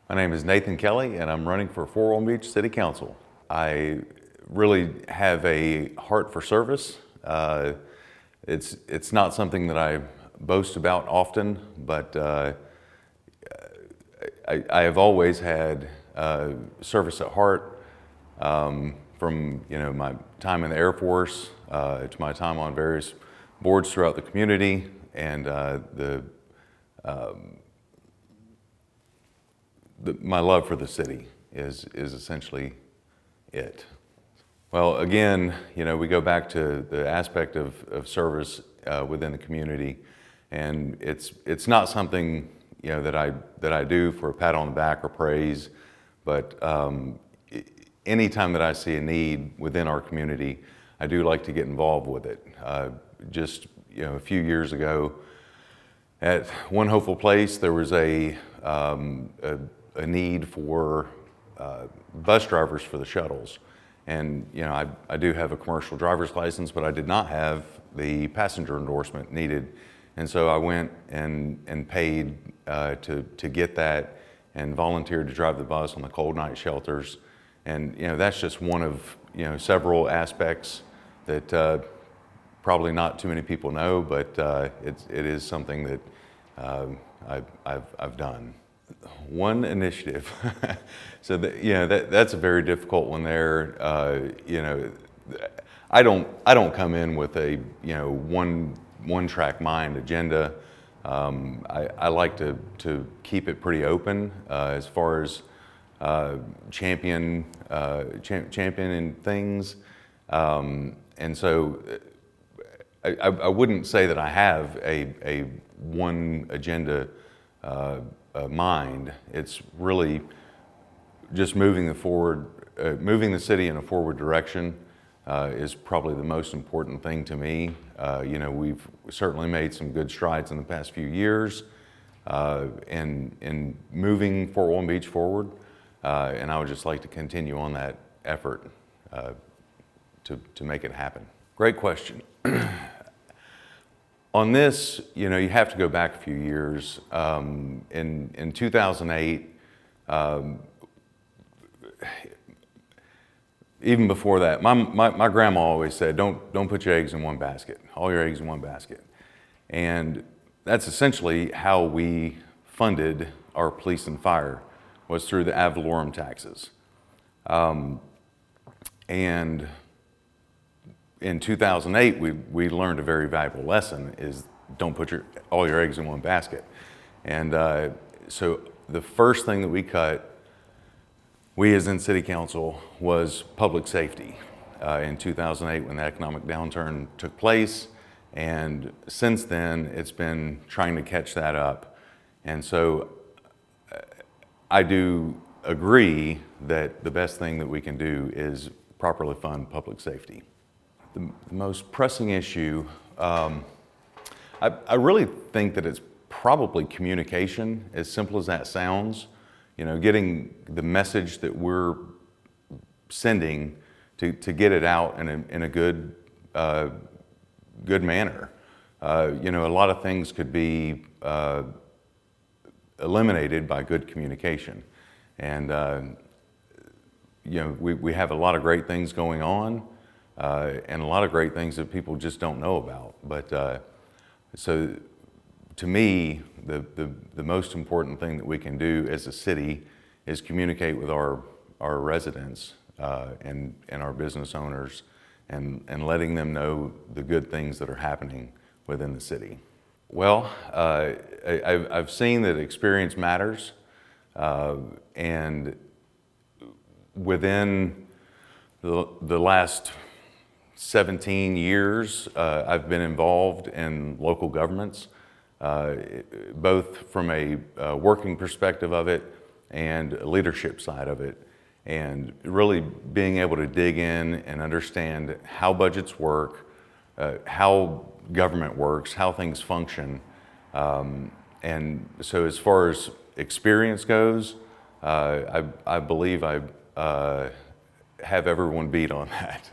My name is Nathan Kelley, and I'm running for Fort Walton Beach City Council. I really have a heart for service. It's not something that I boast about often, but I have always had service at heart. From my time in the Air Force to my time on various boards throughout the community, and my love for the city is essentially it. Well, again, we go back to the aspect of service within the community, and it's not something that I do for a pat on the back or praise, but anytime that I see a need within our community, I do like to get involved with it. Just a few years ago, at One Hopeful Place, there was a need for bus drivers for the shuttles. And I do have a commercial driver's license, but I did not have the passenger endorsement needed. And so I went and paid to get that, and volunteered to drive the bus on the cold night shelters. And that's just one of several aspects that probably not too many people know, but it is something that I've done. One initiative. So that's a very difficult one there. I don't come in with a one track mind agenda. I like to keep it pretty open as far as championing things, and so I wouldn't say that I have a one agenda mind. It's really just moving the city in a forward direction is probably the most important thing to me. We've certainly made some good strides in the past few years in moving Fort Walton Beach forward, and I would just like to continue on that effort to make it happen. Great question. On this, you have to go back a few years. In 2008, even before that, my grandma always said, don't put your eggs in one basket, all your eggs in one basket. And that's essentially how we funded our police and fire, was through the ad valorem taxes. And in 2008, we learned a very valuable lesson: is don't put all your eggs in one basket. And so the first thing that we cut, we as in City Council, was public safety in 2008 when the economic downturn took place. And since then, it's been trying to catch that up. And so I do agree that the best thing that we can do is properly fund public safety. The most pressing issue, I really think that it's probably communication, as simple as that sounds. Getting the message that we're sending to get it out in a good manner. A lot of things could be eliminated by good communication. And we have a lot of great things going on, and a lot of great things that people just don't know about. But so to me, the most important thing that we can do as a city is communicate with our residents and our business owners, and letting them know the good things that are happening within the city. Well, I've seen that experience matters, and within the last 17 years, I've been involved in local governments, both from a working perspective of it and a leadership side of it, and really being able to dig in and understand how budgets work, how government works, how things function. And so as far as experience goes, I believe I have everyone beat on that.